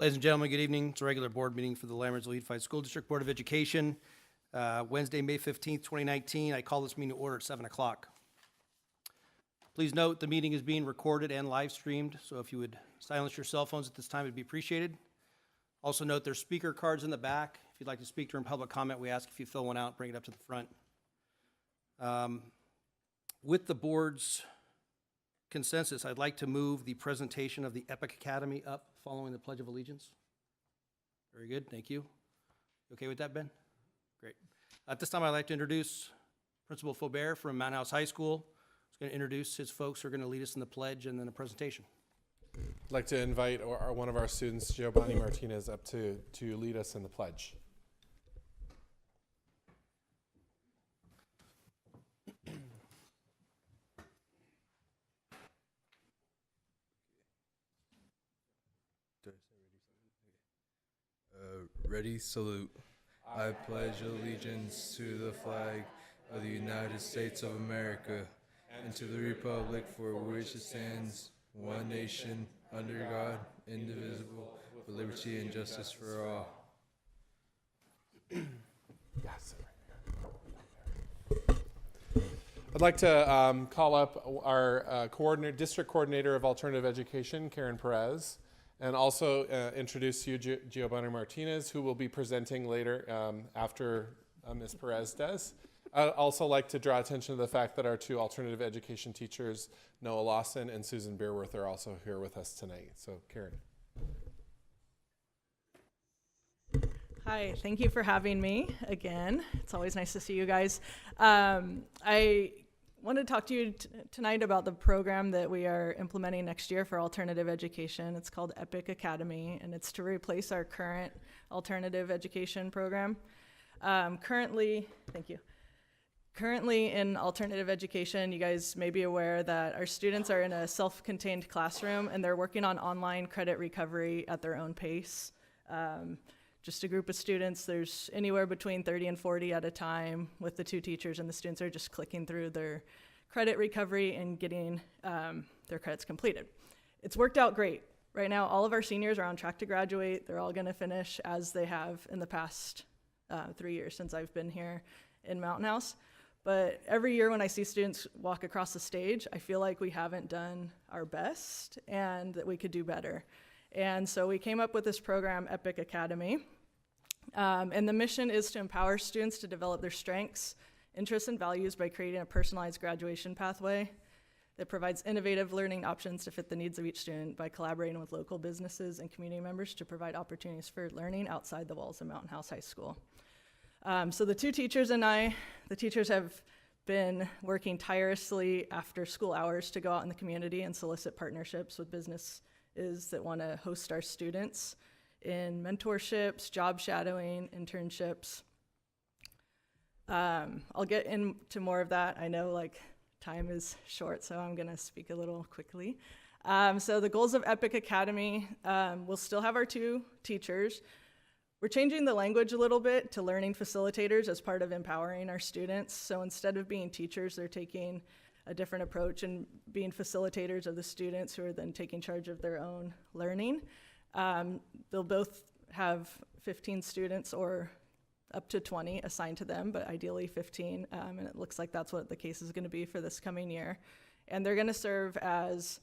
Ladies and gentlemen, good evening. It's a regular board meeting for the Lammersville Unified School District Board of Education. Wednesday, May 15th, 2019. I call this meeting to order at 7 o'clock. Please note the meeting is being recorded and live streamed, so if you would silence your cell phones at this time, it'd be appreciated. Also note there's speaker cards in the back. If you'd like to speak during public comment, we ask if you fill one out, bring it up to the front. With the board's consensus, I'd like to move the presentation of the Epic Academy up following the Pledge of Allegiance. Very good, thank you. You okay with that, Ben? Great. At this time, I'd like to introduce Principal Faubert from Mountain House High School. He's going to introduce his folks who are going to lead us in the pledge and then a presentation. I'd like to invite one of our students, Giovanni Martinez, up to lead us in the pledge. Ready, salute. I pledge allegiance to the flag of the United States of America and to the republic for which it stands, one nation, under God, indivisible, with liberty and justice for all. Yes. I'd like to call up our district coordinator of alternative education, Karen Perez, and also introduce you, Giovanni Martinez, who will be presenting later after Ms. Perez does. I'd also like to draw attention to the fact that our two alternative education teachers, Noah Lawson and Susan Beerworth, are also here with us tonight. So, Karen. Hi, thank you for having me again. It's always nice to see you guys. I want to talk to you tonight about the program that we are implementing next year for alternative education. It's called Epic Academy, and it's to replace our current alternative education program. Currently in alternative education, you guys may be aware that our students are in a self-contained classroom and they're working on online credit recovery at their own pace. Just a group of students, there's anywhere between 30 and 40 at a time with the two teachers, and the students are just clicking through their credit recovery and getting their credits completed. It's worked out great. Right now, all of our seniors are on track to graduate. They're all gonna finish as they have in the past 3 years since I've been here in Mountain House. But every year when I see students walk across the stage, I feel like we haven't done our best and that we could do better. And so we came up with this program, Epic Academy. And the mission is to empower students to develop their strengths, interests, and values by creating a personalized graduation pathway that provides innovative learning options to fit the needs of each student by collaborating with local businesses and community members to provide opportunities for learning outside the walls of Mountain House High School. So the two teachers and the teachers have been working tirelessly after school hours to go out in the community and solicit partnerships with businesses that want to host our students in mentorships, job shadowing, internships. I'll get into more of that. I know time is short, so I'm gonna speak a little quickly. So the goals of Epic Academy, we'll still have our two teachers. We're changing the language a little bit to learning facilitators as part of empowering our students. So instead of being teachers, they're taking a different approach and being facilitators of the students who are then taking charge of their own learning. They'll both have 15 students or up to 20 assigned to them, but ideally 15, and it looks like that's what the case is gonna be for this coming year. And they're gonna serve as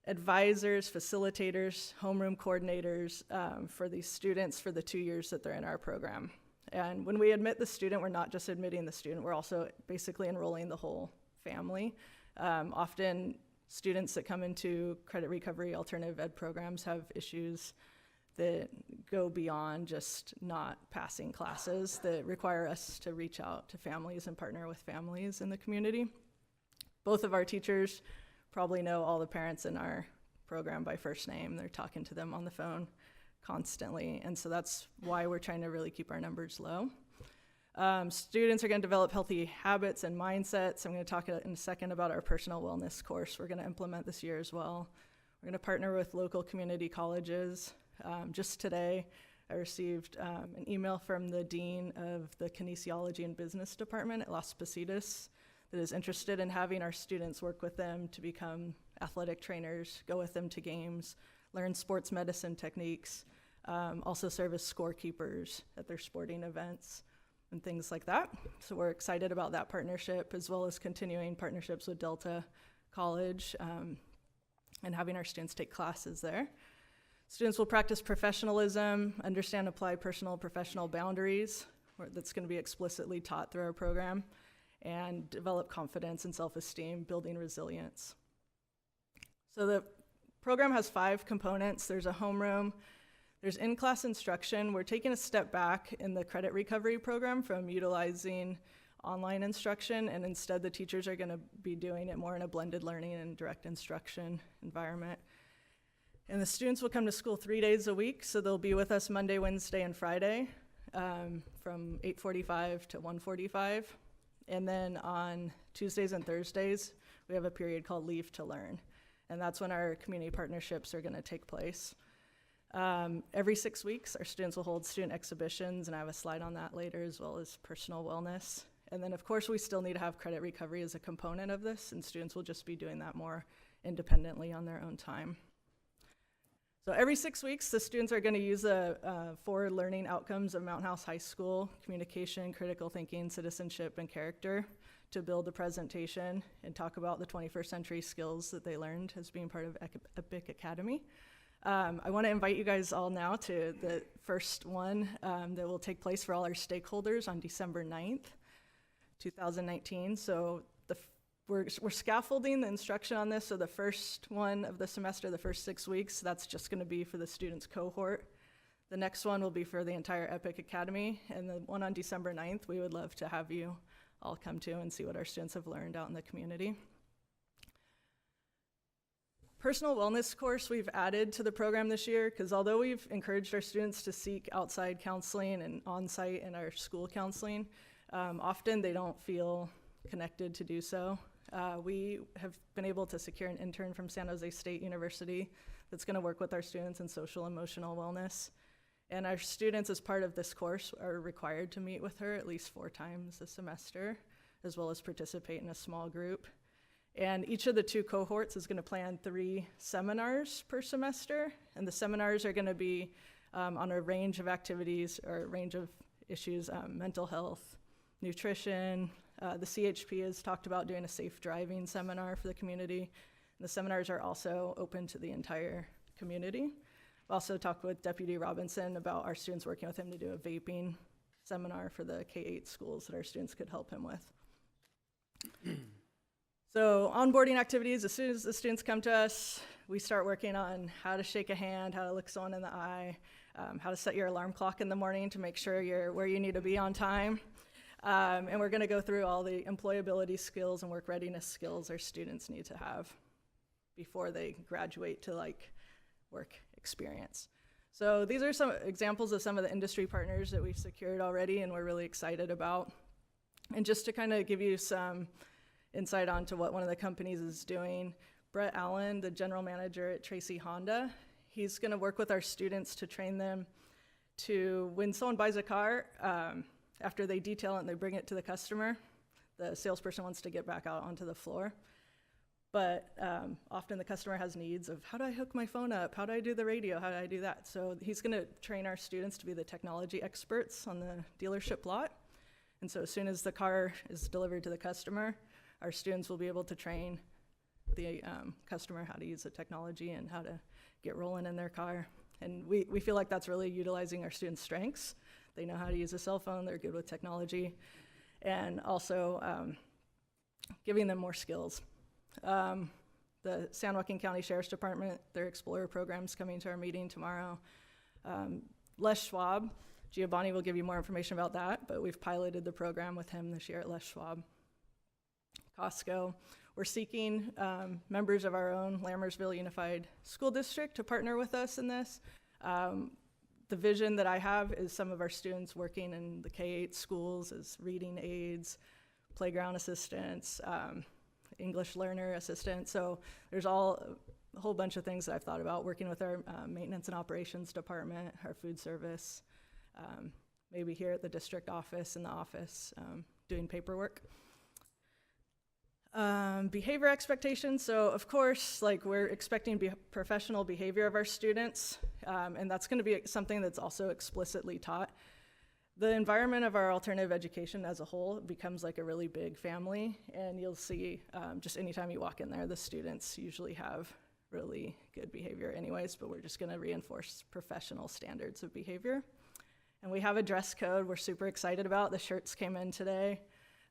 advisors, facilitators, homeroom coordinators for these students for the 2 years that they're in our program. And when we admit the student, we're not just admitting the student, we're also basically enrolling the whole family. Often students that come into credit recovery alternative ed programs have issues that go beyond just not passing classes that require us to reach out to families and partner with families in the community. Both of our teachers probably know all the parents in our program by first name. They're talking to them on the phone constantly, and so that's why we're trying to really keep our numbers low. Students are going to develop healthy habits and mindsets. I'm going to talk in a second about our personal wellness course we're going to implement this year as well. We're going to partner with local community colleges. Just today, I received an email from the dean of the kinesiology and business department at Las Positas that is interested in having our students work with them to become athletic trainers, go with them to games, learn sports medicine techniques, also serve as scorekeepers at their sporting events and things like that. So we're excited about that partnership, as well as continuing partnerships with Delta College and having our students take classes there. Students will practice professionalism, understand, apply personal professional boundaries, that's going to be explicitly taught through our program, and develop confidence and self-esteem, building resilience. So the program has 5 components. There's a homeroom, there's in-class instruction. We're taking a step back in the credit recovery program from utilizing online instruction, and instead the teachers are going to be doing it more in a blended learning and direct instruction environment. And the students will come to school 3 days a week, so they'll be with us Monday, Wednesday, and Friday from 8:45 to 1:45. And then on Tuesdays and Thursdays, we have a period called Leave to Learn. And that's when our community partnerships are going to take place. Every 6 weeks, our students will hold student exhibitions, and I have a slide on that later, as well as personal wellness. And then, of course, we still need to have credit recovery as a component of this, and students will just be doing that more independently on their own time. So every 6 weeks, the students are going to use the 4 learning outcomes of Mountain House High School: communication, critical thinking, citizenship, and character, to build a presentation and talk about the 21st century skills that they learned as being part of Epic Academy. I want to invite you guys all now to the first one that will take place for all our stakeholders on December 9th, 2019. So we're scaffolding the instruction on this, so the first one of the semester, the first 6 weeks, that's just going to be for the students cohort. The next one will be for the entire Epic Academy, and the one on December 9th, we would love to have you all come to and see what our students have learned out in the community. Personal wellness course we've added to the program this year, because although we've encouraged our students to seek outside counseling and on-site in our school counseling, often they don't feel connected to do so. We have been able to secure an intern from San Jose State University that's going to work with our students in social emotional wellness. And our students, as part of this course, are required to meet with her at least 4 times a semester, as well as participate in a small group. And each of the 2 cohorts is going to plan 3 seminars per semester, and the seminars are going to be on a range of activities or a range of issues: mental health, nutrition. The CHP has talked about doing a safe driving seminar for the community. And the seminars are also open to the entire community. I've also talked with Deputy Robinson about our students working with him to do a vaping seminar for the K-8 schools that our students could help him with. So onboarding activities, as soon as the students come to us, we start working on how to shake a hand, how to look someone in the eye, how to set your alarm clock in the morning to make sure you're where you need to be on time. And we're going to go through all the employability skills and work readiness skills our students need to have before they graduate to work experience. So these are some examples of some of the industry partners that we've secured already and we're really excited about. And just to kind of give you some insight onto what one of the companies is doing, Brett Allen, the general manager at Tracy Honda, he's going to work with our students to train them to, when someone buys a car, after they detail it and they bring it to the customer, the salesperson wants to get back out onto the floor. But often the customer has needs of, how do I hook my phone up? How do I do the radio? How do I do that? So he's going to train our students to be the technology experts on the dealership lot. And so as soon as the car is delivered to the customer, our students will be able to train the customer how to use the technology and how to get rolling in their car. And we feel like that's really utilizing our students' strengths. They know how to use a cell phone, they're good with technology, and also giving them more skills. The San Joaquin County Sheriff's Department, their Explorer program's coming to our meeting tomorrow. Les Schwab, Giovanni will give you more information about that, but we've piloted the program with him this year at Les Schwab. Costco, we're seeking members of our own Lammersville Unified School District to partner with us in this. The vision that I have is some of our students working in the K-8 schools as reading aides, playground assistants, English learner assistants. So there's a whole bunch of things that I've thought about working with our maintenance and operations department, our food service, maybe here at the district office, in the office, doing paperwork. Behavior expectations. So of course, we're expecting professional behavior of our students, and that's going to be something that's also explicitly taught. The environment of our alternative education as a whole becomes like a really big family, and you'll see just anytime you walk in there, the students usually have really good behavior anyways, but we're just going to reinforce professional standards of behavior. And we have a dress code we're super excited about. The shirts came in today.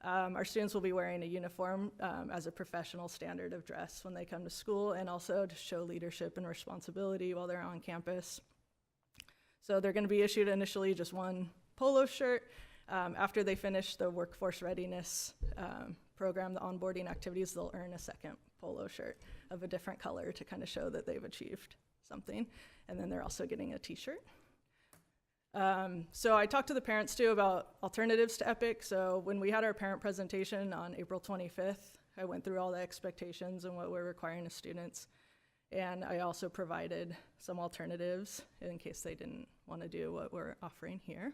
Our students will be wearing a uniform as a professional standard of dress when they come to school, and also to show leadership and responsibility while they're on campus. So they're going to be issued initially just one polo shirt. After they finish the workforce readiness program, the onboarding activities, they'll earn a second polo shirt of a different color to kind of show that they've achieved something. And then they're also getting a t-shirt. So I talked to the parents too about alternatives to EPIC. So when we had our parent presentation on April 25th, I went through all the expectations and what we're requiring of students. And I also provided some alternatives in case they didn't want to do what we're offering here.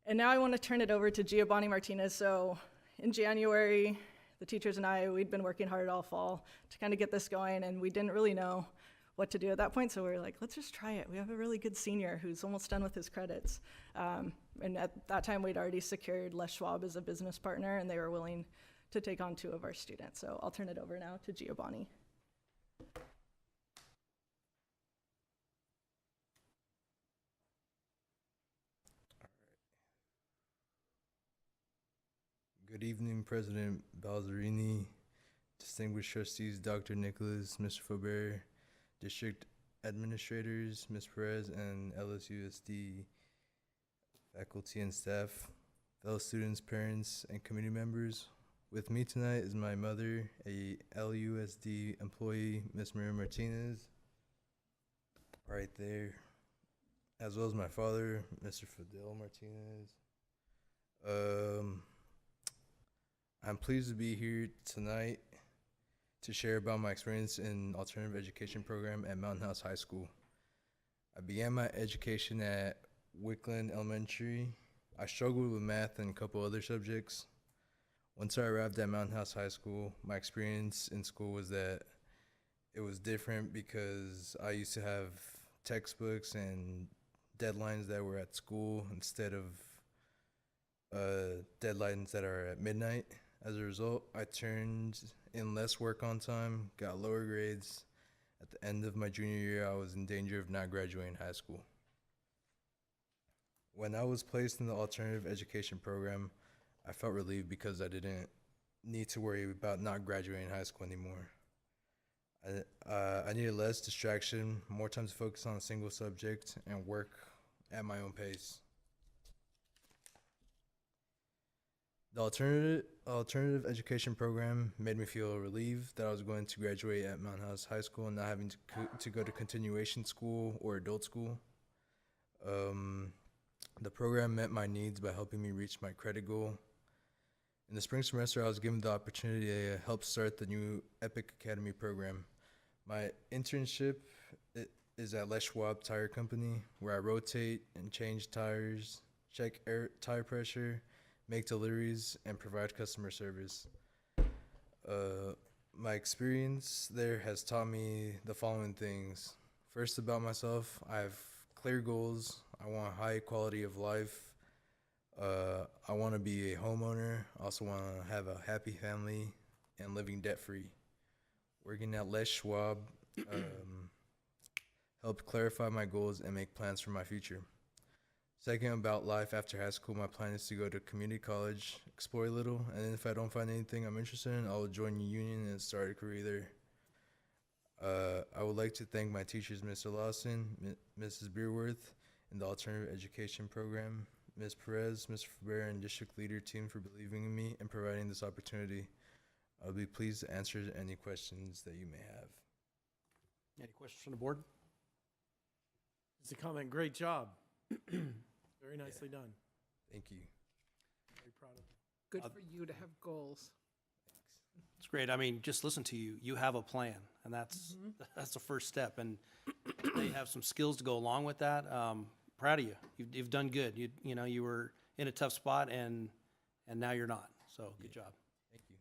And now I want to turn it over to Giovanni Martinez. So in January, the teachers and I, we'd been working hard all fall to kind of get this going, and we didn't really know what to do at that point, so we were like, let's just try it. We have a really good senior who's almost done with his credits. And at that time, we'd already secured Les Schwab as a business partner, and they were willing to take on 2 of our students. So I'll turn it over now to Giovanni. Good evening, President Balzerini, distinguished trustees, Dr. Nicholas, Mr. Faubert, district administrators, Ms. Perez, and LUSD faculty and staff, fellow students, parents, and community members. With me tonight is my mother, a LUSD employee, Ms. Maria Martinez, right there, as well as my father, Mr. Fidel Martinez. I'm pleased to be here tonight to share about my experience in alternative education program at Mountain House High School. I began my education at Wickland Elementary. I struggled with math and a couple other subjects. Once I arrived at Mountain House High School, my experience in school was that it was different because I used to have textbooks and deadlines that were at school instead of deadlines that are at midnight. As a result, I turned in less work on time, got lower grades. At the end of my junior year, I was in danger of not graduating high school. When I was placed in the alternative education program, I felt relieved because I didn't need to worry about not graduating high school anymore. I needed less distraction, more time to focus on a single subject, and work at my own pace. The alternative education program made me feel relieved that I was going to graduate at Mountain House High School and not having to go to continuation school or adult school. The program met my needs by helping me reach my credit goal. In the spring semester, I was given the opportunity to help start the new EPIC Academy program. My internship is at Les Schwab Tire Company, where I rotate and change tires, check tire pressure, make deliveries, and provide customer service. My experience there has taught me the following things. First, about myself, I have clear goals. I want a high quality of life. I want to be a homeowner. I also want to have a happy family and living debt-free. Working at Les Schwab helped clarify my goals and make plans for my future. Second, about life after high school, my plan is to go to community college, explore a little, and then if I don't find anything I'm interested in, I'll join a union and start a career there. I would like to thank my teachers, Mr. Lawson, Mrs. Beerworth, in the alternative education program, Ms. Perez, Mr. Faber, and district leader team for believing in me and providing this opportunity. I'll be pleased to answer any questions that you may have. Any questions from the board? Just a comment, great job. Very nicely done. Thank you. Very proud of you. Good for you to have goals. It's great. I mean, just listen to you. You have a plan, and that's the first step. And they have some skills to go along with that. Proud of you. You've done good. You were in a tough spot, and now you're not. So good job. Thank you.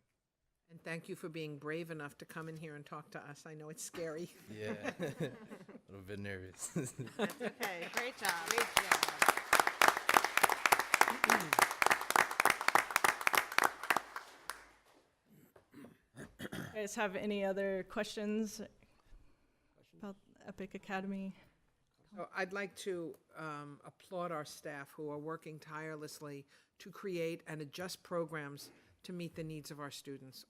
And thank you for being brave enough to come in here and talk to us. I know it's scary. Yeah. A little bit nervous. Okay, great job. You guys have any other questions about Epic Academy? So I'd like to applaud our staff who are working tirelessly to create and adjust programs to meet the needs of our students.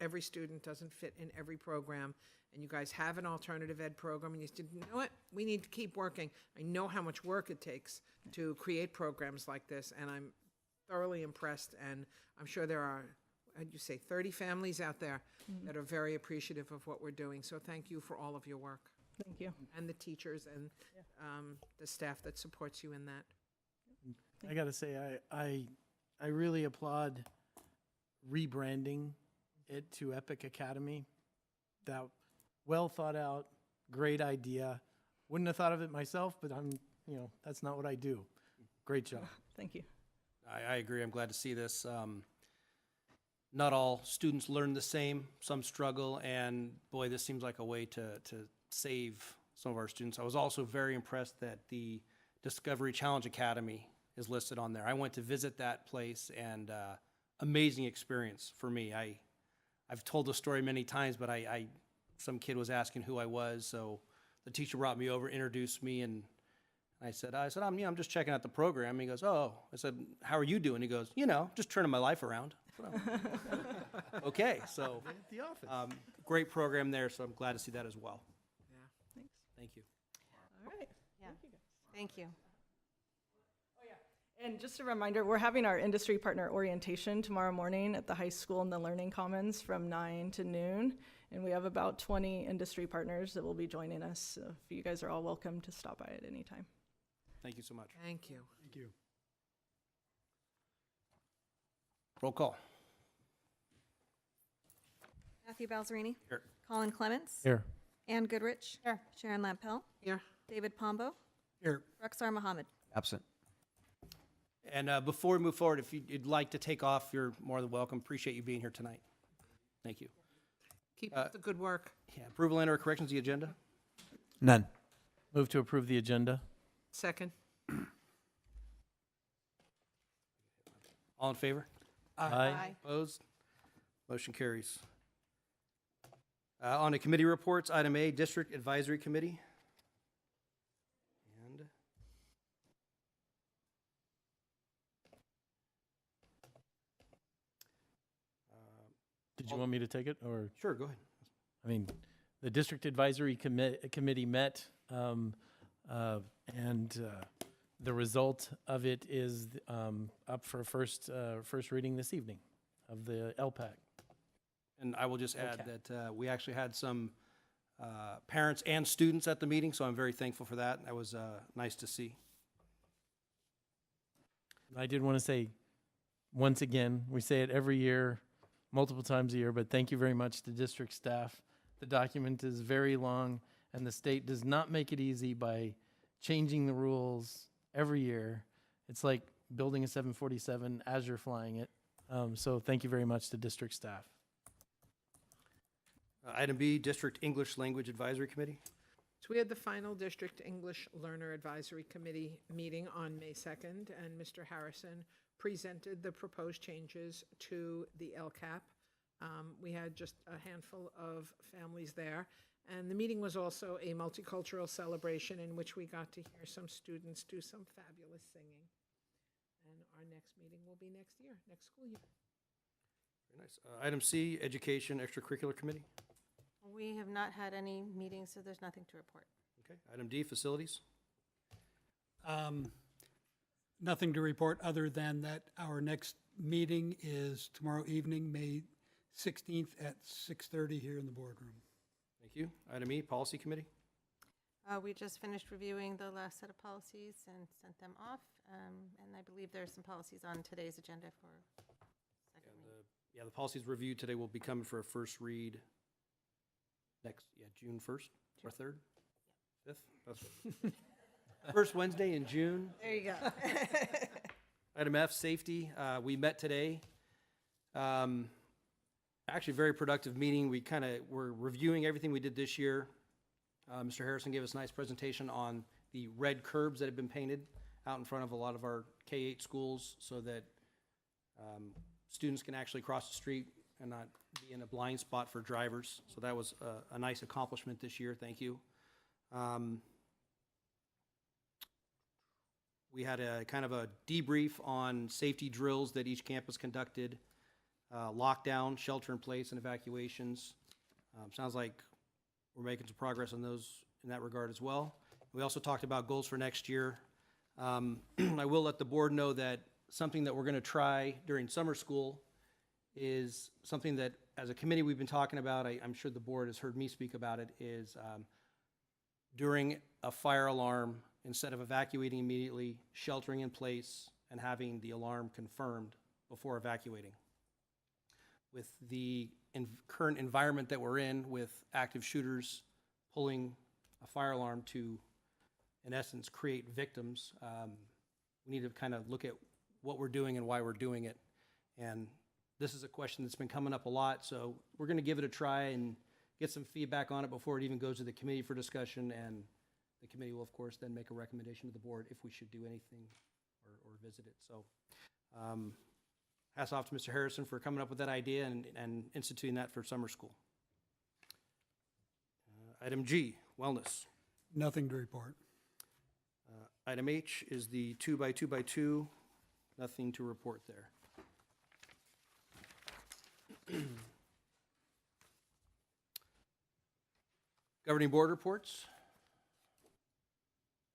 Every student doesn't fit in every program, and you guys have an alternative ed program, and you said, you know what, we need to keep working. I know how much work it takes to create programs like this, and I'm thoroughly impressed, and I'm sure there are, how'd you say, 30 families out there that are very appreciative of what we're doing. So thank you for all of your work, Thank you. and the teachers and the staff that supports you in that. I gotta say, I really applaud rebranding it to Epic Academy. That well thought out, great idea. Wouldn't have thought of it myself, but that's not what I do. Great job. Thank you. I agree. I'm glad to see this. Not all students learn the same. Some struggle, and boy, this seems like a way to save some of our students. I was also very impressed that the Discovery Challenge Academy is listed on there. I went to visit that place, and amazing experience for me. I've told the story many times, but some kid was asking who I was, so the teacher brought me over, introduced me, and I said, I'm just checking out the program. He goes, oh. I said, how are you doing? He goes, just turning my life around. Okay, so The office. great program there, so I'm glad to see that as well. Thanks. Thank you. All right. Yeah. Thank you. And just a reminder, we're having our industry partner orientation tomorrow morning at the high school in the Learning Commons from 9 to noon. And we have about 20 industry partners that will be joining us. So you guys are all welcome to stop by at any time. Thank you so much. Thank you. Thank you. Roll call. Matthew Balzerini. Here. Colin Clements. Here. Ann Goodrich. Here. Sharon Lampel. Here. David Pombo. Here. Rexar Mohammed. Absent. And before we move forward, if you'd like to take off, you're more than welcome. Appreciate you being here tonight. Thank you. Keep up the good work. Yeah, approval and or corrections to the agenda? None. Move to approve the agenda. Second. All in favor? Aye. Opposed? Motion carries. On to committee reports, item A, District Advisory Committee. And Did you want me to take it, or? sure, go ahead. I mean, the District Advisory Committee met, and the result of it is up for first reading this evening of the LPAC. And I will just add that we actually had some parents and students at the meeting, so I'm very thankful for that. That was nice to see. I did want to say, once again, we say it every year, multiple times a year, but thank you very much to district staff. The document is very long, and the state does not make it easy by changing the rules every year. It's like building a 747 as you're flying it. So thank you very much to district staff. Item B, District English Language Advisory Committee. So we had the final District English Learner Advisory Committee meeting on May 2nd, and Mr. Harrison presented the proposed changes to the LCAP. We had just a handful of families there, and the meeting was also a multicultural celebration in which we got to hear some students do some fabulous singing. And our next meeting will be next year, next school year. Very nice. Item C, Education Extracurricular Committee. We have not had any meetings, so there's nothing to report. Okay. Item D, Facilities. Nothing to report other than that our next meeting is tomorrow evening, May 16th at 6:30 here in the boardroom. Thank you. Item E, Policy Committee. We just finished reviewing the last set of policies and sent them off, and I believe there's some policies on today's agenda for second reading. The policies reviewed today will be coming for a first read next, June 1st or 3rd? 5th? That's what. First Wednesday in June. There you go. Item F, Safety. We met today. Actually, a very productive meeting. We were reviewing everything we did this year, Mr. Harrison gave us a nice presentation on the red curbs that have been painted out in front of a lot of our K-8 schools so that students can actually cross the street and not be in a blind spot for drivers. So that was a nice accomplishment this year. Thank you. We had a kind of a debrief on safety drills that each campus conducted, lockdown, shelter in place, and evacuations. Sounds like we're making some progress on those in that regard as well. We also talked about goals for next year. I will let the board know that something that we're going to try during summer school is something that, as a committee, we've been talking about. I'm sure the board has heard me speak about it, is during a fire alarm, instead of evacuating immediately, sheltering in place and having the alarm confirmed before evacuating. With the current environment that we're in, with active shooters pulling a fire alarm to, in essence, create victims, we need to kind of look at what we're doing and why we're doing it. And this is a question that's been coming up a lot, so we're going to give it a try and get some feedback on it before it even goes to the committee for discussion, and the committee will, of course, then make a recommendation to the board if we should do anything or visit it. So hats off to Mr. Harrison for coming up with that idea and instituting that for summer school. Item G, wellness. Nothing to report. Item H is the 2x2x2, nothing to report there. Governing board reports.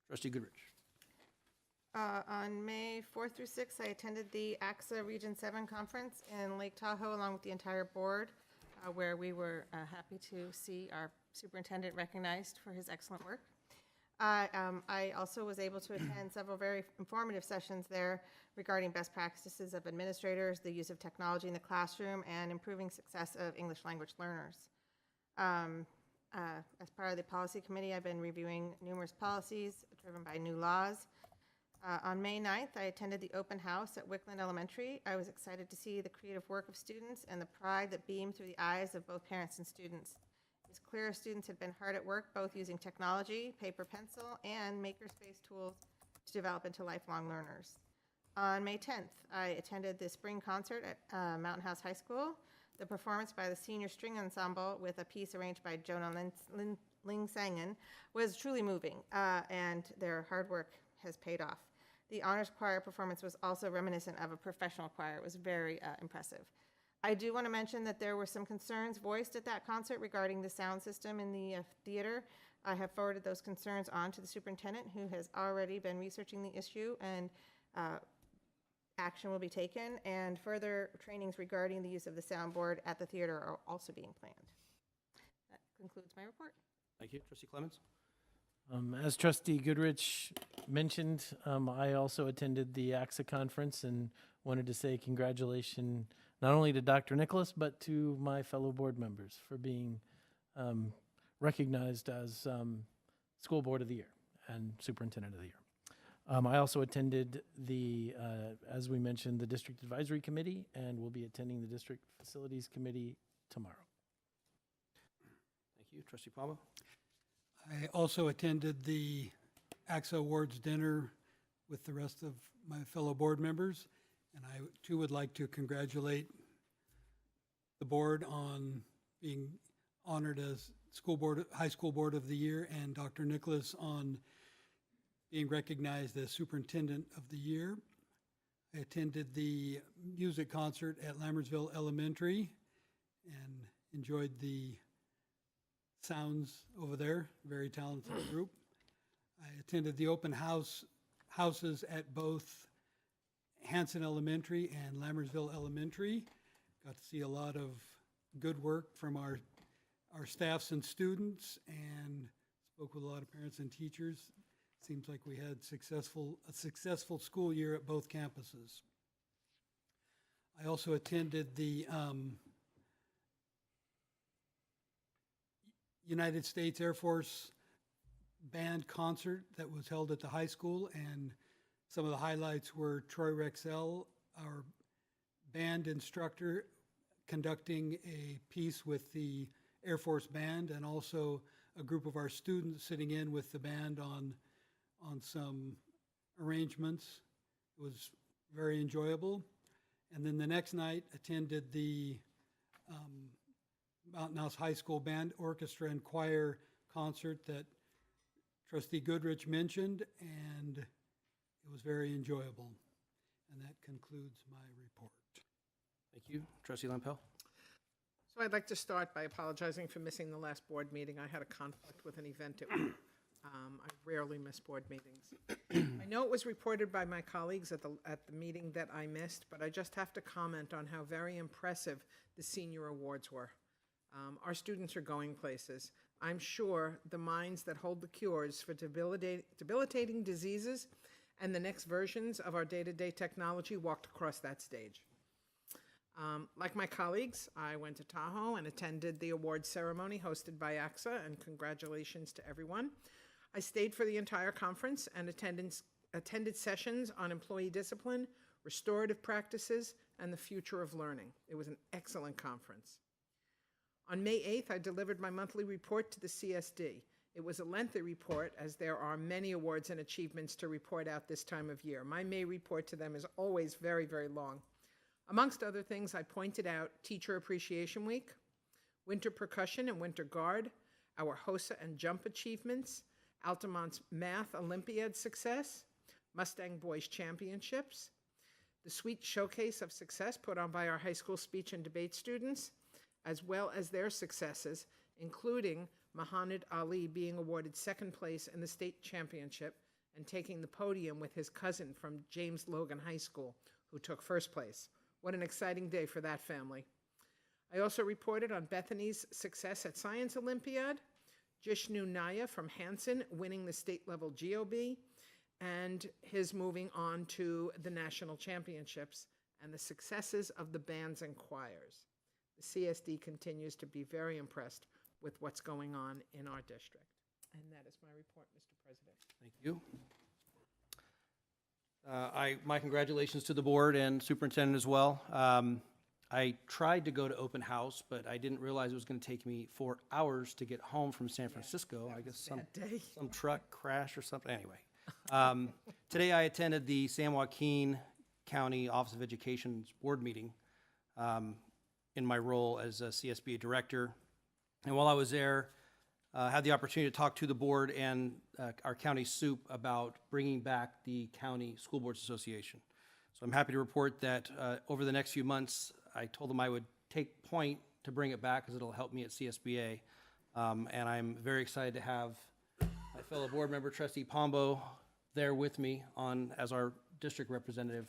Trustee Goodrich. On May 4th through 6th, I attended the AXA Region 7 conference in Lake Tahoe along with the entire board, where we were happy to see our superintendent recognized for his excellent work. I also was able to attend several very informative sessions there regarding best practices of administrators, the use of technology in the classroom, and improving success of English language learners. As part of the policy committee, I've been reviewing numerous policies driven by new laws. On May 9th, I attended the open house at Wickland Elementary. I was excited to see the creative work of students and the pride that beamed through the eyes of both parents and students. It was clear students had been hard at work, both using technology, paper, pencil, and makerspace tools to develop into lifelong learners. On May 10th, I attended the spring concert at Mountain House High School. The performance by the senior string ensemble with a piece arranged by Jonah Ling Sangen was truly moving, and their hard work has paid off. The honors choir performance was also reminiscent of a professional choir. It was very impressive. I do want to mention that there were some concerns voiced at that concert regarding the sound system in the theater. I have forwarded those concerns on to the superintendent, who has already been researching the issue, and action will be taken, and further trainings regarding the use of the soundboard at the theater are also being planned. That concludes my report. Thank you. Trustee Clemens? As Trustee Goodrich mentioned, I also attended the AXA conference and wanted to say congratulations not only to Dr. Nicholas, but to my fellow board members for being recognized as School Board of the Year and Superintendent of the Year. I also attended the, as we mentioned, the District Advisory Committee, and will be attending the District Facilities Committee tomorrow. Thank you. Trustee Palma? I also attended the AXA Awards dinner with the rest of my fellow board members, and I too would like to congratulate the board on being honored as High School Board of the Year, and Dr. Nicholas on being recognized as Superintendent of the Year. I attended the music concert at Lammersville Elementary and enjoyed the sounds over there. Very talented group. I attended the open houses at both Hanson Elementary and Lammersville Elementary. Got to see a lot of good work from our staffs and students, and spoke with a lot of parents and teachers. Seems like we had a successful school year at both campuses. I also attended the United States Air Force band concert that was held at the high school, and some of the highlights were Troy Rexell, our band instructor, conducting a piece with the Air Force Band, and also a group of our students sitting in with the band on some arrangements. It was very enjoyable. And then the next night, attended the Mountain House High School Band Orchestra and Choir concert that Trustee Goodrich mentioned, and it was very enjoyable. And that concludes my report. Thank you. Trustee Lampel? So I'd like to start by apologizing for missing the last board meeting. I had a conflict with an event at work. I rarely miss board meetings. I know it was reported by my colleagues at the meeting that I missed, but I just have to comment on how very impressive the senior awards were. Our students are going places. I'm sure the minds that hold the cures for debilitating diseases and the next versions of our day-to-day technology walked across that stage. Like my colleagues, I went to Tahoe and attended the awards ceremony hosted by AXA, and congratulations to everyone. I stayed for the entire conference and attended sessions on employee discipline, restorative practices, and the future of learning. It was an excellent conference. On May 8th, I delivered my monthly report to the CSD. It was a lengthy report, as there are many awards and achievements to report out this time of year. My May report to them is always very, very long. Amongst other things, I pointed out Teacher Appreciation Week, Winter Percussion and Winter Guard, our HOSA and Jump achievements, Altamont's Math Olympiad success, Mustang Boys Championships, the Sweet Showcase of Success put on by our high school speech and debate students, as well as their successes, including Muhammad Ali being awarded second place in the state championship and taking the podium with his cousin from James Logan High School, who took first place. What an exciting day for that family. I also reported on Bethany's success at Science Olympiad, Jishnu Naya from Hanson winning the state-level GOB, and his moving on to the national championships, and the successes of the bands and choirs. The CSD continues to be very impressed with what's going on in our district. And that is my report, Mr. President. Thank you. My congratulations to the board and superintendent as well. I tried to go to open house, but I didn't realize it was going to take me 4 hours to get home from San Francisco. I guess some truck crash or something. Anyway, today I attended the San Joaquin County Office of Education's board meeting in my role as a CSBA director. And while I was there, I had the opportunity to talk to the board and our county SOUP about bringing back the County School Boards Association. So I'm happy to report that over the next few months, I told them I would take point to bring it back because it'll help me at CSBA. And I'm very excited to have my fellow board member, Trustee Pombo, there with me as our district representative.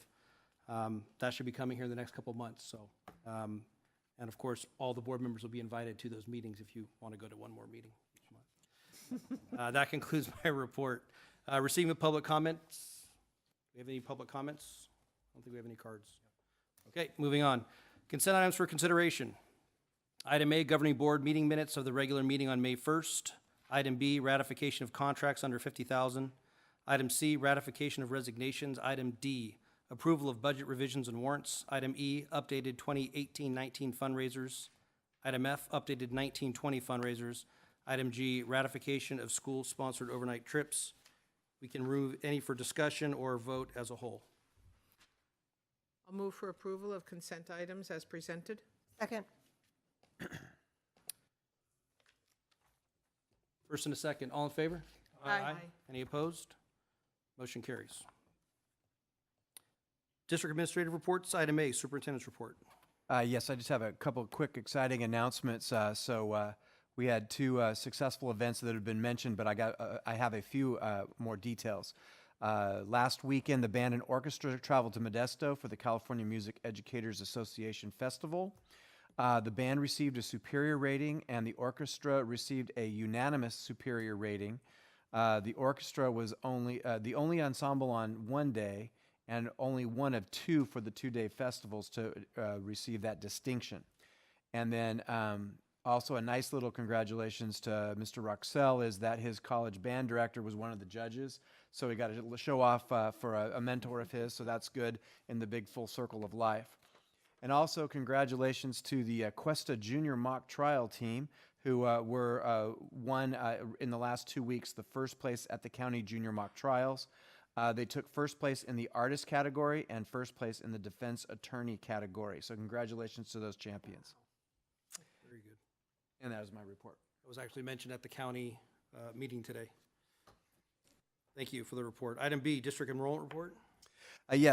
That should be coming here in the next couple of months. So, and of course, all the board members will be invited to those meetings if you want to go to one more meeting each month. That concludes my report. Receiving of public comments. Do we have any public comments? I don't think we have any cards. Okay, moving on. Consent items for consideration. Item A, governing board meeting minutes of the regular meeting on May 1st. Item B, ratification of contracts under $50,000. Item C, ratification of resignations. Item D, approval of budget revisions and warrants. Item E, updated 2018-19 fundraisers. Item F, updated 19-20 fundraisers. Item G, ratification of school-sponsored overnight trips. We can remove any for discussion or vote as a whole. I'll move for approval of consent items as presented. Second. First and a second, all in favor? Aye. Any opposed? Motion carries. District Administrative Reports, item A, Superintendent's Report. Yes, I just have a couple of quick, exciting announcements. We had two successful events that have been mentioned, but I have a few more details. Last weekend, the band and orchestra traveled to Modesto for the California Music Educators Association Festival. The band received a superior rating, and the orchestra received a unanimous superior rating. The orchestra was the only ensemble on one day, and only one of two for the two-day festivals to receive that distinction. And then also a nice little congratulations to Mr. Roxell is that his college band director was one of the judges. So he got to show off for a mentor of his, so that's good in the big full circle of life. And also congratulations to the Cuesta Junior Mock Trial team who won in the last 2 weeks the first place at the county junior mock trials. They took first place in the artist category and first place in the defense attorney category. So congratulations to those champions. Very good. And that is my report. It was actually mentioned at the county meeting today. Thank you for the report. Item B, district enrollment report.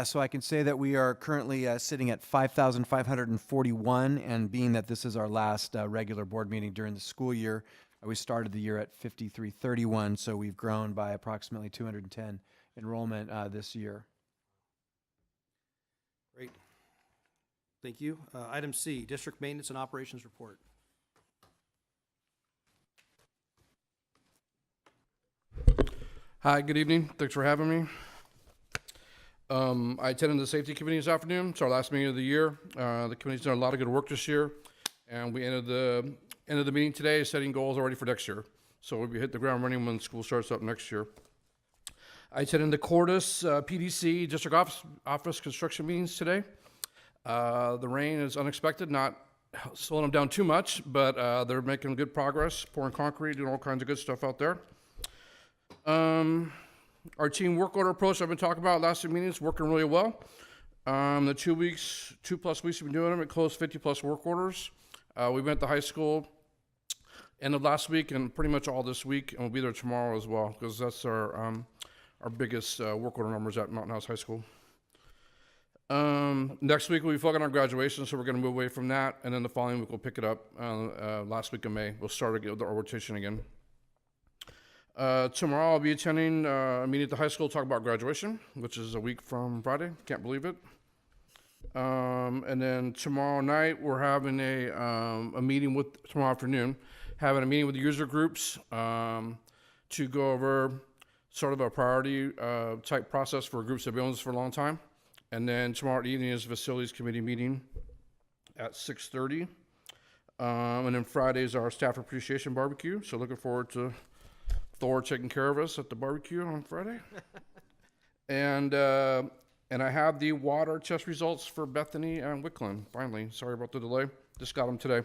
So I can say that we are currently sitting at 5,541, and being that this is our last regular board meeting during the school year, we started the year at 5,331, so we've grown by approximately 210 enrollment this year. Great. Thank you. Item C, district maintenance and operations report. Hi, good evening. Thanks for having me. I attended the safety committee this afternoon. It's our last meeting of the year. The committee's done a lot of good work this year, and we ended the meeting today setting goals already for next year. So we'll be hit the ground running when school starts up next year. I attended the Cordis PDC district office construction meetings today. The rain is unexpected, not slowing them down too much, but they're making good progress, pouring concrete, doing all kinds of good stuff out there. Our team work order approach I've been talking about last two meetings, working really well. The 2 plus weeks we've been doing them, it closed 50 plus work orders. We went to high school end of last week and pretty much all this week, and we'll be there tomorrow as well, because that's our biggest work order numbers at Mountain House High School. Next week we'll be focusing on graduation, so we're going to move away from that, and then the following week we'll pick it up. Last week of May, we'll start again with our rotation again. Tomorrow I'll be attending a meeting at the high school to talk about graduation, which is a week from Friday. Can't believe it. And then tomorrow night we're having a meeting tomorrow afternoon, having a meeting with the user groups to go over sort of a priority type process for groups that have been on this for a long time. And then tomorrow evening is a facilities committee meeting at 6:30. And then Friday is our staff appreciation barbecue. So looking forward to Thor taking care of us at the barbecue on Friday. And I have the water test results for Bethany and Wickland, finally. Sorry about the delay. Just got them today.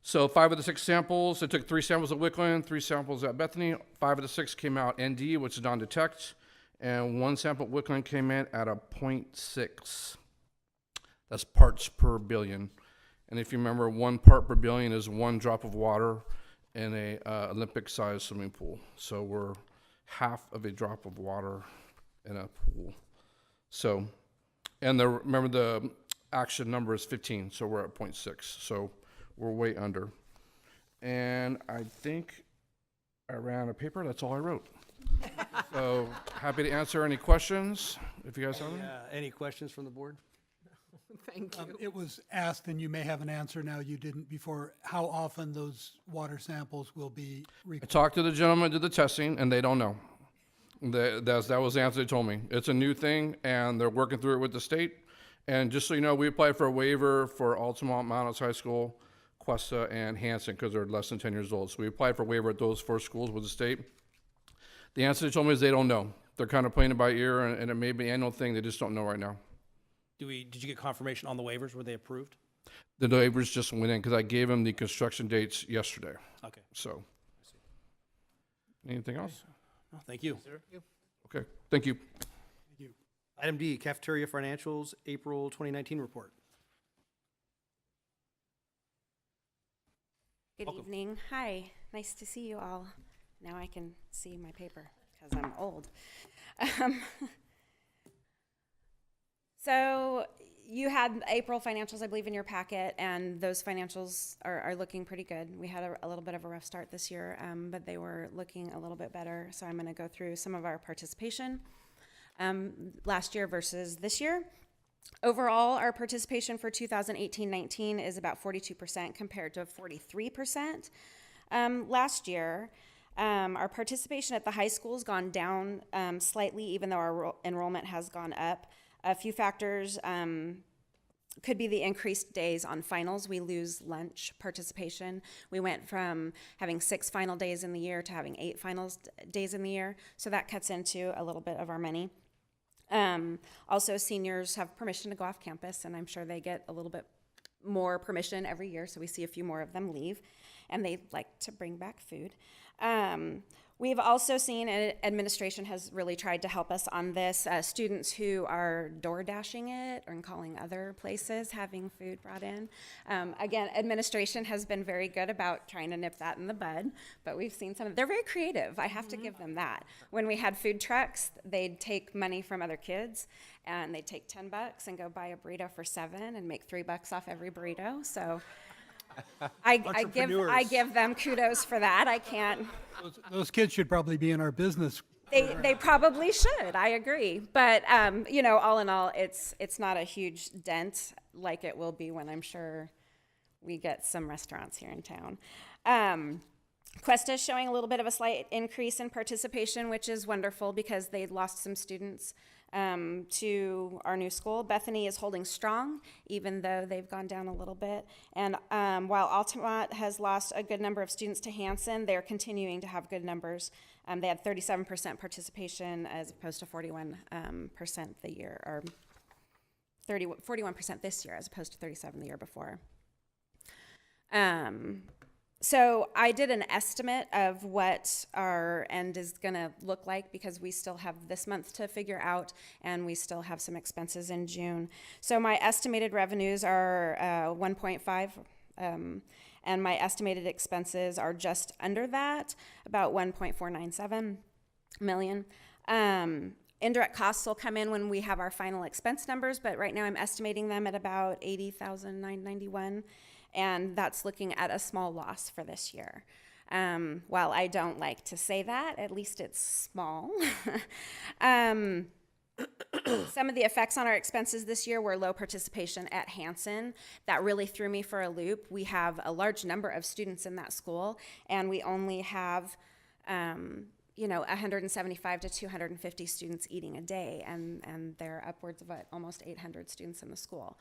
So 5 of the 6 samples, I took 3 samples at Wickland, 3 samples at Bethany. 5 of the 6 came out ND, which is non-detect. And 1 sample at Wickland came in at a 0.6. That's parts per billion. And if you remember, 1 part per billion is 1 drop of water in a Olympic-sized swimming pool. So we're half of a drop of water in a pool. So, and remember the action number is 15, so we're at 0.6. So we're way under. And I think I ran out of paper. That's all I wrote. So happy to answer any questions if you guys have any. Any questions from the board? Thank you. It was asked, and you may have an answer now, you didn't before, how often those water samples will be I talked to the gentleman who did the testing, and they don't know. That was the answer they told me. It's a new thing, and they're working through it with the state. And just so you know, we applied for a waiver for Altamont, Mount House High School, Cuesta, and Hanson, because they're less than 10 years old. So we applied for a waiver at those 4 schools with the state. The answer they told me is they don't know. They're kind of playing it by ear, and it may be an annual thing. They just don't know right now. Did you get confirmation on the waivers? Were they approved? The waivers just went in because I gave them the construction dates yesterday. Okay. So, anything else? Oh, thank you. Okay, thank you. Item D, cafeteria financials, April 2019 report. Good evening. Hi. Nice to see you all. Now I can see my paper because I'm old. So you had April financials, I believe, in your packet, and those financials are looking pretty good. We had a little bit of a rough start this year, but they were looking a little bit better. So I'm going to go through some of our participation last year versus this year. Overall, our participation for 2018-19 is about 42% compared to 43% last year. Our participation at the high school has gone down slightly, even though our enrollment has gone up. A few factors could be the increased days on finals. We lose lunch participation. We went from having 6 final days in the year to having 8 finals days in the year. So that cuts into a little bit of our money. Also, seniors have permission to go off campus, and I'm sure they get a little bit more permission every year, so we see a few more of them leave. and they like to bring back food. We've also seen, and administration has really tried to help us on this, students who are door dashing it or calling other places, having food brought in. Again, administration has been very good about trying to nip that in the bud, but we've seen they're very creative. I have to give them that. When we had food trucks, they'd take money from other kids and they'd take $10 and go buy a burrito for $7 and make $3 off every burrito. So I give them kudos for that. I can't. Those kids should probably be in our business. They probably should. I agree. But all in all, it's not a huge dent like it will be when I'm sure we get some restaurants here in town. Cuesta is showing a little bit of a slight increase in participation, which is wonderful because they lost some students to our new school. Bethany is holding strong, even though they've gone down a little bit. And while Altamont has lost a good number of students to Hanson, they're continuing to have good numbers. They had 37% participation as opposed to 41% the year, or 41% this year as opposed to 37% the year before. So I did an estimate of what our end is going to look like because we still have this month to figure out and we still have some expenses in June. So my estimated revenues are 1.5 and my estimated expenses are just under that, about 1.497 million. Indirect costs will come in when we have our final expense numbers, but right now I'm estimating them at about $80,991. And that's looking at a small loss for this year. While I don't like to say that, at least it's small. Some of the effects on our expenses this year were low participation at Hanson. That really threw me for a loop. We have a large number of students in that school, and we only have 175 to 250 students eating a day, and there are upwards of almost 800 students in the school.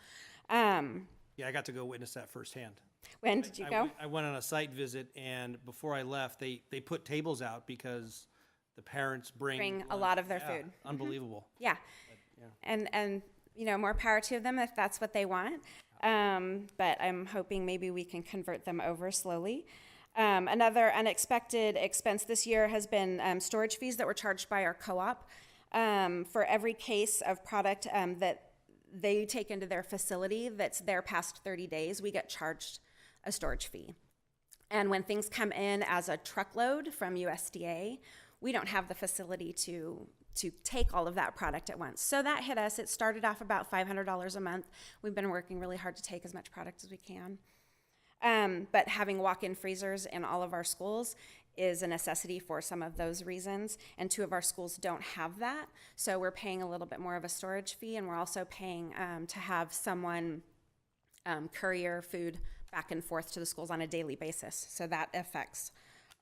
Yeah, I got to go witness that firsthand. When did you go? I went on a site visit, and before I left, they put tables out because the parents bring a lot of their food. Unbelievable. Yeah. And more power to them if that's what they want. But I'm hoping maybe we can convert them over slowly. Another unexpected expense this year has been storage fees that were charged by our co-op. For every case of product that they take into their facility that's there past 30 days, we get charged a storage fee. And when things come in as a truckload from USDA, we don't have the facility to take all of that product at once. So that hit us. It started off about $500 a month. We've been working really hard to take as much product as we can. But having walk-in freezers in all of our schools is a necessity for some of those reasons, and 2 of our schools don't have that, so we're paying a little bit more of a storage fee, and we're also paying to have someone courier food back and forth to the schools on a daily basis, so that affects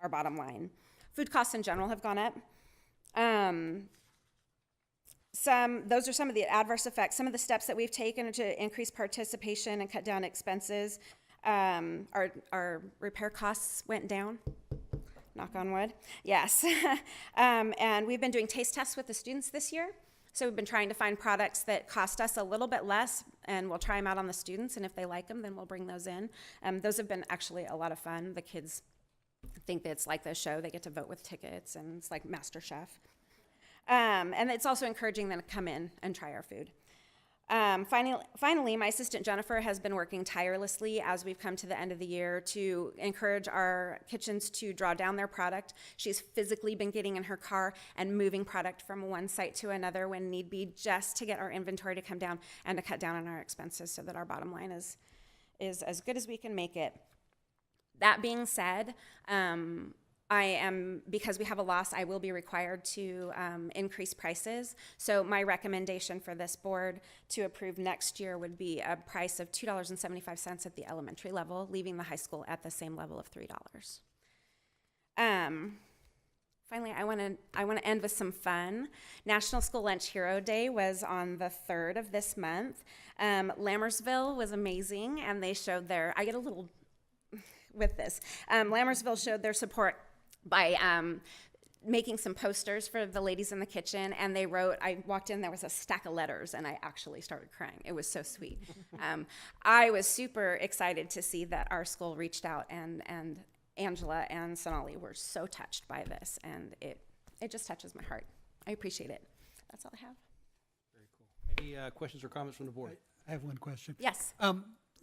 our bottom line. Food costs in general have gone up. Those are some of the adverse effects. Some of the steps that we've taken to increase participation and cut down expenses. Our repair costs went down. Knock on wood. Yes. And we've been doing taste tests with the students this year. So we've been trying to find products that cost us a little bit less, and we'll try them out on the students, and if they like them, then we'll bring those in. Those have been actually a lot of fun. The kids think that it's like the show. They get to vote with tickets, and it's like MasterChef. And it's also encouraging them to come in and try our food. Finally, my assistant Jennifer has been working tirelessly as we've come to the end of the year to encourage our kitchens to draw down their product. She's physically been getting in her car and moving product from one site to another when need be, just to get our inventory to come down and to cut down on our expenses so that our bottom line is as good as we can make it. That being said, because we have a loss, I will be required to increase prices. So my recommendation for this board to approve next year would be a price of $2.75 at the elementary level, leaving the high school at the same level of $3. Finally, I want to end with some fun. National School Lunch Hero Day was on the 3rd of this month. Lammersville was amazing, and they showed their, I get a little with this. Lammersville showed their support by making some posters for the ladies in the kitchen, and they wrote, I walked in, there was a stack of letters, and I actually started crying. It was so sweet. I was super excited to see that our school reached out and Angela and Sonali were so touched by this, and it just touches my heart. I appreciate it. That's all I have. Any questions or comments from the board? I have one question. Yes.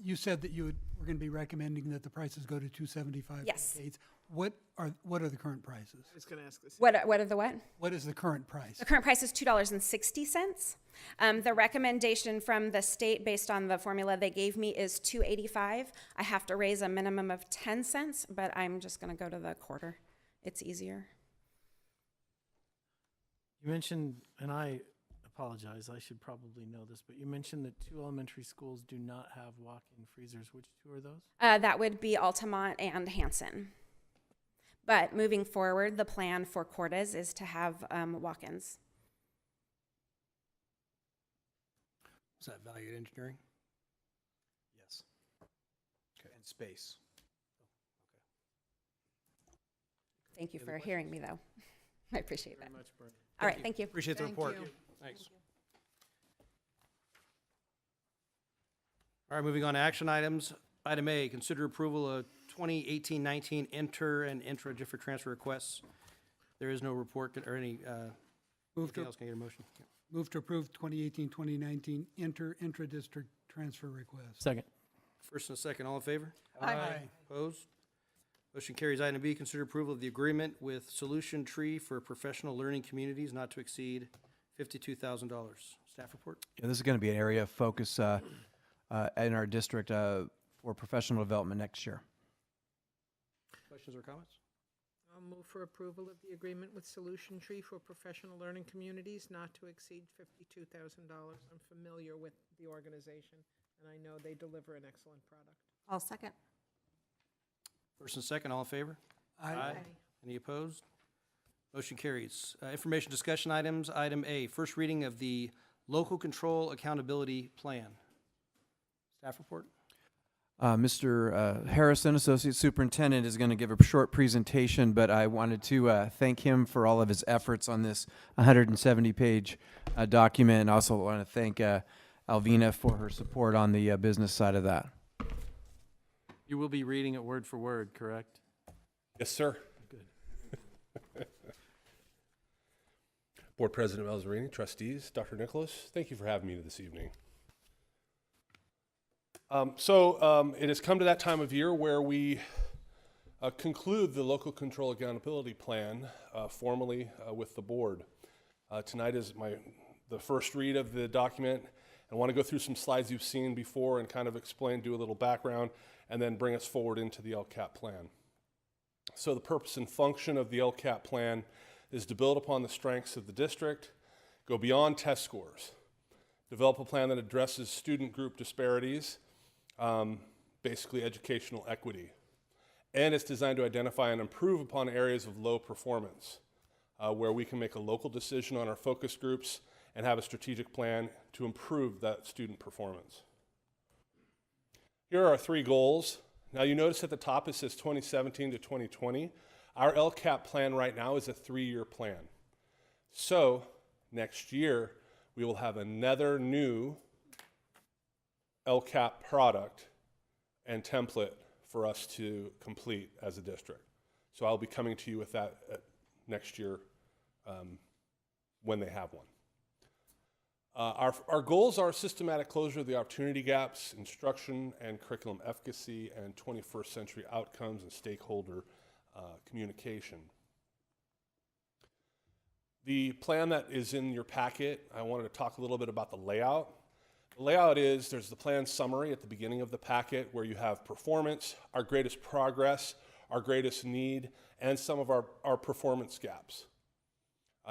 You said that were going to be recommending that the prices go to $275. Yes. for the dates. What are the current prices? I was going to ask this. What are the what? What is the current price? The current price is $2.60. The recommendation from the state based on the formula they gave me is $2.85. I have to raise a minimum of 10 cents, but I'm just going to go to the quarter. It's easier. You mentioned, and I apologize, I should probably know this, but you mentioned that 2 elementary schools do not have walk-in freezers. Which 2 are those? That would be Altamont and Hanson. But moving forward, the plan for Cordes is to have walk-ins. Is that valued engineering? Yes. Okay. And space. Thank you for hearing me, though. I appreciate that. Very much, Bernie. All right, thank you. Appreciate the Thank report. you. Thanks. All right, moving on to action items. Item A, consider approval of 2018-19 inter and intra-district transfer requests. There is no report or any, Move to, anything else. Can I get a motion? Yeah. move to approve 2018-2019 intra-district transfer request. Second. First and a second, all in favor? Aye. Opposed? Motion carries. Item B, consider approval of the agreement with Solution Tree for professional learning communities not to exceed $52,000. Staff report? Yeah, this is going to be an area of focus in our district for professional development next year. Questions or comments? I'll move for approval of the agreement with Solution Tree for professional learning communities not to exceed $52,000. I'm familiar with the organization, and I know they deliver an excellent product. I'll second. First and second, all in favor? Aye. Any opposed? Motion carries. Information discussion items. Item A, first reading of the Local Control Accountability Plan. Staff report? Mr. Harrison, Associate Superintendent, is going to give a short presentation, but I wanted to thank him for all of his efforts on this 170-page document, and also want to thank Alvina for her support on the business side of that. You will be reading it word for word, correct? Yes, sir. Good. Board President Malzarini, trustees, Dr. Nicholas, thank you for having me this evening. It has come to that time of year where we conclude the Local Control Accountability Plan formally with the board. Tonight is the first read of the document. I want to go through some slides you've seen before and kind of explain, do a little background, and then bring us forward into the LCAP plan. So the purpose and function of the LCAP plan is to build upon the strengths of the district, go beyond test scores, develop a plan that addresses student group disparities, basically educational equity. And it's designed to identify and improve upon areas of low performance, where we can make a local decision on our focus groups and have a strategic plan to improve that student performance. Here are our 3 goals. Now you notice at the top it says 2017 to 2020. Our LCAP plan right now is a 3-year plan. So next year we will have another new LCAP product and template for us to complete as a district. So I'll be coming to you with that next year when they have one. Our goals are systematic closure of the opportunity gaps, instruction and curriculum efficacy, and 21st century outcomes and stakeholder communication. The plan that is in your packet, I wanted to talk a little bit about the layout. The layout is, there's the plan summary at the beginning of the packet where you have performance, our greatest progress, our greatest need, and some of our performance gaps.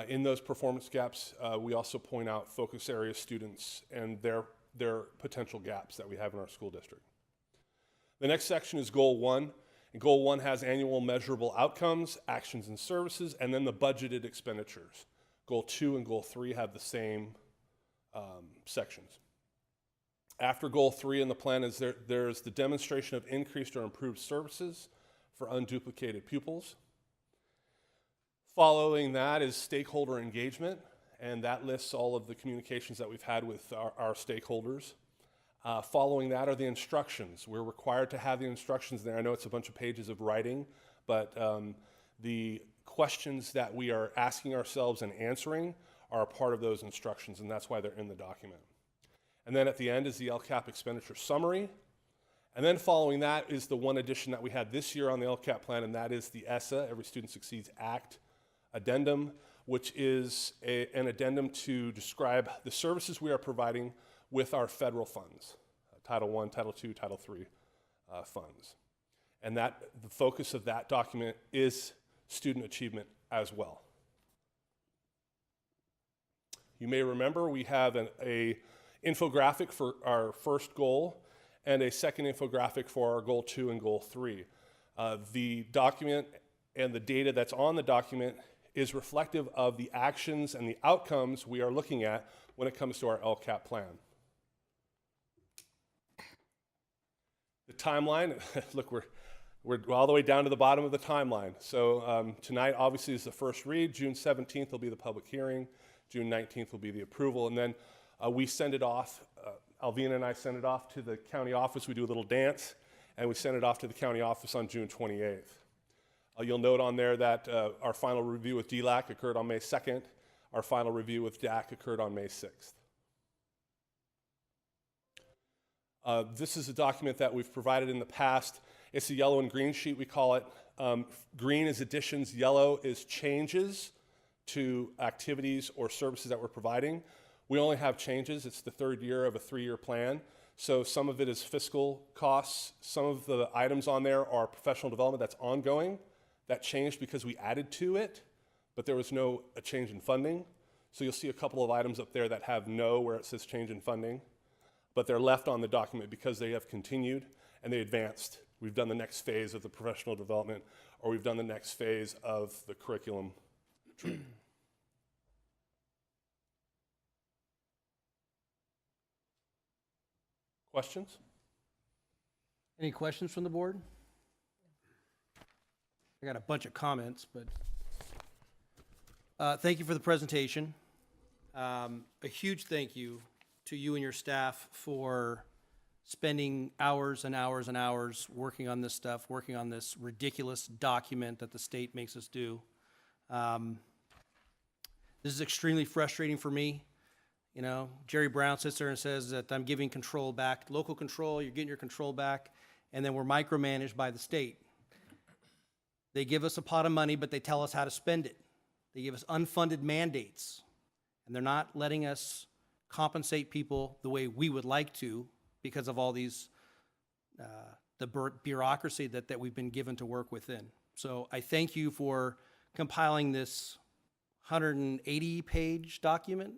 In those performance gaps, we also point out focus area students and their potential gaps that we have in our school district. The next section is Goal 1. And Goal 1 has annual measurable outcomes, actions and services, and then the budgeted expenditures. Goal 2 and Goal 3 have the same sections. After Goal 3 in the plan is there's the demonstration of increased or improved services for unduplicated pupils. Following that is stakeholder engagement, and that lists all of the communications that we've had with our stakeholders. Following that are the instructions. We're required to have the instructions there. I know it's a bunch of pages of writing, but the questions that we are asking ourselves and answering are a part of those instructions, and that's why they're in the document. And then at the end is the LCAP expenditure summary. And then following that is the one addition that we had this year on the LCAP plan, and that is the ESSA, Every Student Succeeds Act addendum, which is an addendum to describe the services we are providing with our federal funds, Title I, Title II, Title III funds. And the focus of that document is student achievement as well. You may remember we have an infographic for our first goal and a second infographic for our goal 2 and goal 3. The document and the data that's on the document is reflective of the actions and the outcomes we are looking at when it comes to our LCAP plan. The timeline, look, we're all the way down to the bottom of the timeline. So tonight obviously is the first read. June 17th will be the public hearing. June 19th will be the approval. And then we send it off, Alvina and I send it off to the county office. We do a little dance, and we send it off to the county office on June 28th. You'll note on there that our final review with DLAC occurred on May 2nd. Our final review with DAC occurred on May 6th. This is a document that we've provided in the past. It's a yellow and green sheet, we call it. Green is additions, yellow is changes to activities or services that we're providing. We only have changes. It's the third year of a 3-year plan. So some of it is fiscal costs. Some of the items on there are professional development that's ongoing. That changed because we added to it, but there was no change in funding. So you'll see a couple of items up there that have no where it says change in funding, but they're left on the document because they have continued and they advanced. We've done the next phase of the professional development, or we've done the next phase of the curriculum tree. Questions? Any questions from the board? I got a bunch of comments, but thank you for the presentation. A huge thank you to you and your staff for spending hours and hours and hours working on this stuff, working on this ridiculous document that the state makes us do. This is extremely frustrating for me. You know, Jerry Brown sits there and says that I'm giving control back, local control, you're getting your control back, and then we're micromanaged by the state. They give us a pot of money, but they tell us how to spend it. They give us unfunded mandates, and they're not letting us compensate people the way we would like to because of all these, the bureaucracy that we've been given to work within. So I thank you for compiling this 180-page document.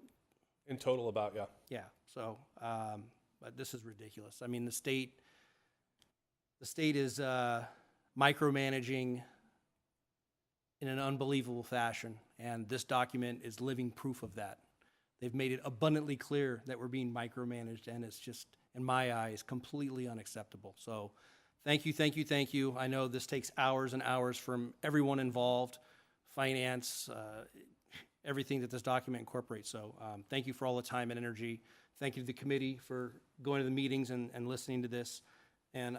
In total about, yeah. Yeah, so, but this is ridiculous. I mean, the state is micromanaging in an unbelievable fashion, and this document is living proof of that. They've made it abundantly clear that we're being micromanaged, and it's just, in my eyes, completely unacceptable. So thank you, thank you, thank you. I know this takes hours and hours from everyone involved, finance, everything that this document incorporates. So thank you for all the time and energy. Thank you to the committee for going to the meetings and listening to this. And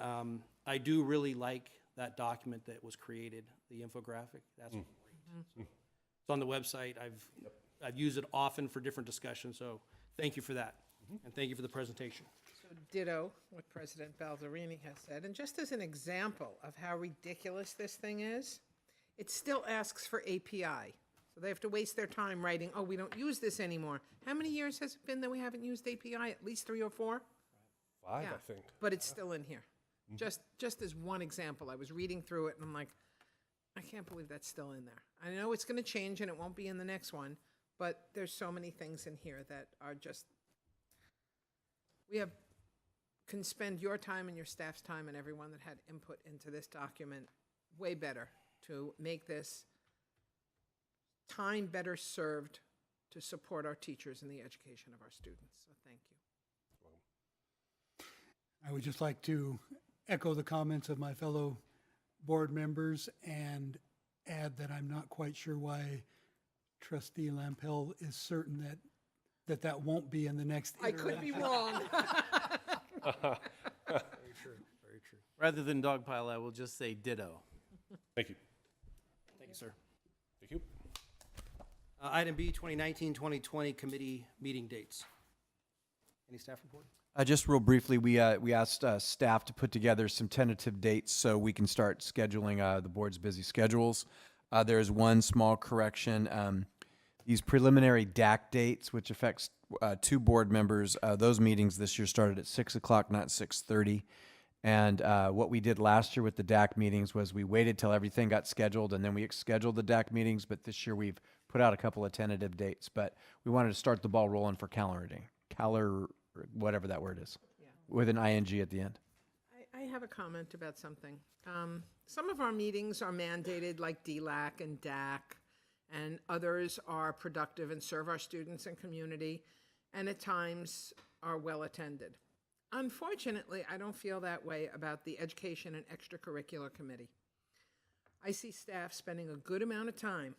I do really like that document that was created, the infographic. That's great. It's on the website. I've used it often for different discussions, so thank you for that. And thank you for the presentation. So ditto what President Balderini has said. And just as an example of how ridiculous this thing is, it still asks for API. So they have to waste their time writing, oh, we don't use this anymore. How many years has it been that we haven't used API? At least 3 or 4? 5, Yeah, I think. but it's still in here. Just as one example, I was reading through it and I'm like, I can't believe that's still in there. I know it's going to change and it won't be in the next one, but there's so many things in here that are just, can spend your time and your staff's time and everyone that had input into this document way better to make this time better served to support our teachers and the education of our students. So thank you. I would just like to echo the comments of my fellow board members and add that I'm not quite sure why Trustee Lampel is certain that won't be in the next I could be wrong. Very true, very true. Rather than dogpile, I will just say ditto. Thank you. Thank you, sir. Thank you. Item B, 2019-2020 committee meeting dates. Any staff report? Just real briefly, we asked staff to put together some tentative dates so we can start scheduling the board's busy schedules. There is one small correction. These preliminary DAC dates, which affects 2 board members, those meetings this year started at 6 o'clock, not 6:30. And what we did last year with the DAC meetings was we waited till everything got scheduled and then we scheduled the DAC meetings. But this year we've put out a couple of tentative dates. But we wanted to start the ball rolling for whatever that word is, with an ing at the end. I have a comment about something. Some of our meetings are mandated, like DLAC and DAC, and others are productive and serve our students and community, and at times are well-attended. Unfortunately, I don't feel that way about the Education and Extracurricular Committee. I see staff spending a good amount of time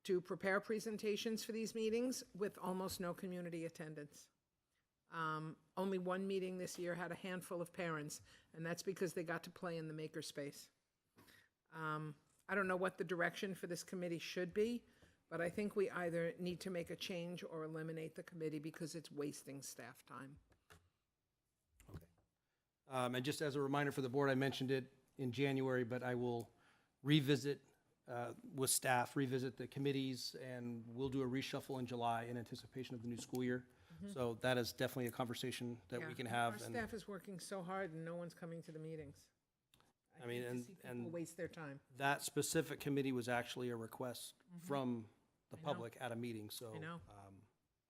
to prepare presentations for these meetings with almost no community attendance. Only one meeting this year had a handful of parents, and that's because they got to play in the makerspace. I don't know what the direction for this committee should be, but I think we either need to make a change or eliminate the committee because it's wasting staff time. And just as a reminder for the board, I mentioned it in January, but I will revisit with staff, revisit the committees, and we'll do a reshuffle in July in anticipation of the new school year. So that is definitely a conversation that we can have. Our staff is working so hard and no one's coming to the meetings. I mean, hate to see and people waste their time. that specific committee was actually a request from the I know. public at a meeting, so I know.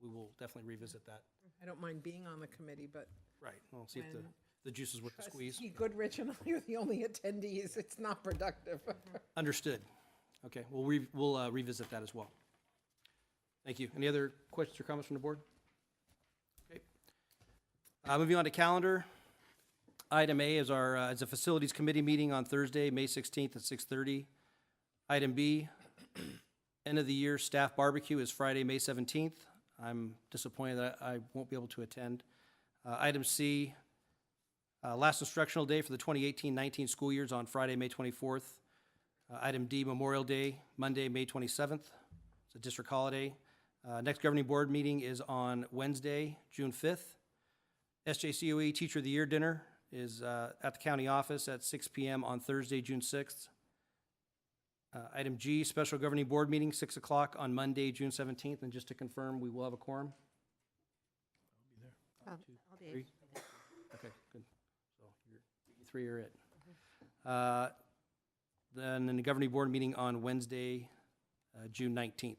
we will definitely revisit that. I don't mind being on the committee, but Right, we'll see if When the juice is worth the squeeze. trustee Goodrich and I are the only attendees. It's not productive. Understood. Okay, we'll revisit that as well. Thank you. Any other questions or comments from the board? Okay. Moving on to calendar. Item A is is a facilities committee meeting on Thursday, May 16th at 6:30. Item B, end of the year staff barbecue is Friday, May 17th. I'm disappointed that I won't be able to attend. Item C, last instructional day for the 2018-19 school year is on Friday, May 24th. Item D, Memorial Day, Monday, May 27th. It's a district holiday. Next governing board meeting is on Wednesday, June 5th. SJCOE Teacher of the Year dinner is at the county office at 6 p.m. on Thursday, June 6th. Item G, special governing board meeting, 6 o'clock on Monday, June 17th. And just to confirm, we will have a quorum? I'll be Three? Okay, good. So you 3 are it. Then in the governing board meeting on Wednesday, June 19th.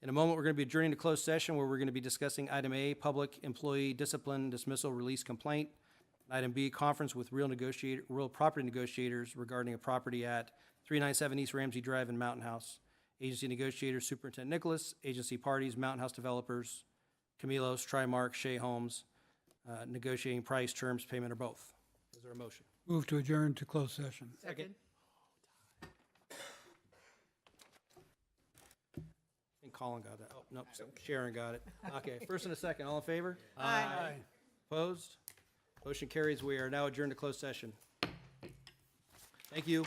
In a moment, we're going to be adjourning to closed session where we're going to be discussing item A, public employee discipline dismissal release complaint. Item B, conference with real property negotiators regarding a property at 397 East Ramsey Drive in Mountain House. Agency negotiators, Superintendent Nicholas. Agency parties, Mountain House developers, Camilos, Trimark, Shea Homes, negotiating price, terms, payment, or both. Is there a motion? Move to adjourn to closed session. Second. I think Colin got that. Oh, nope, Sharon got it. Okay, first and a second, all in favor? Aye. Opposed? Motion carries. We are now adjourned to closed session. Thank you.